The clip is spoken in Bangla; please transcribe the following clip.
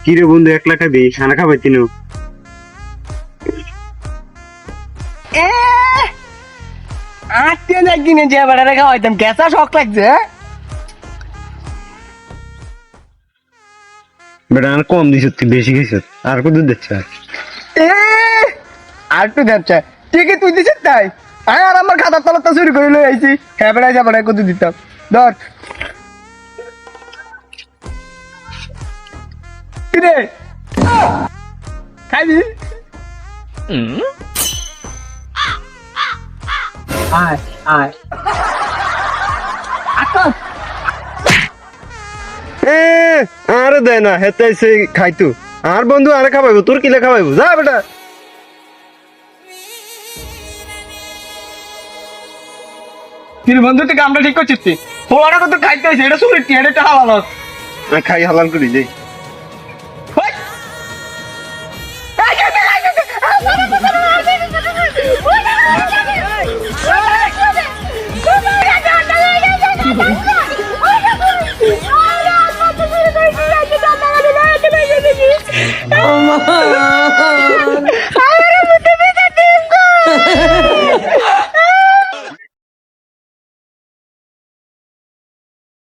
কি রে বন্ধু, 1 লাখ খাবি? খানা খাবাইতি না? আটকে না কিনে যে বেড়া রেখা হইতাম কেঁচা শখ লাগছে। বেটা আর কম দিছ, তুই বেশি খাইছ। আর কত দিচ্ছ? এ আর একটু যাচ্ছে ঠিকই তুই দিছিস তাই। আর আমার খাতার তলাটা চুরি করে লই আইছি। হ্যাঁ বেড়াই যা বেড়াই কত দিতাম ধর। কিরে খাইবি? আয় আয় আচ্ছা আরে দেয় না, হেতে সে খাইতো। আর বন্ধু আরে খাবাইবো, তোর কিলে খাবাইবো? যা বেটা। তুই বন্ধু তুই কামটা ঠিক করছিস? তুই ওরা কত খাইতে হয়েছে, এটা শুনে এটা হালাল। খাই হালাল করি যাই।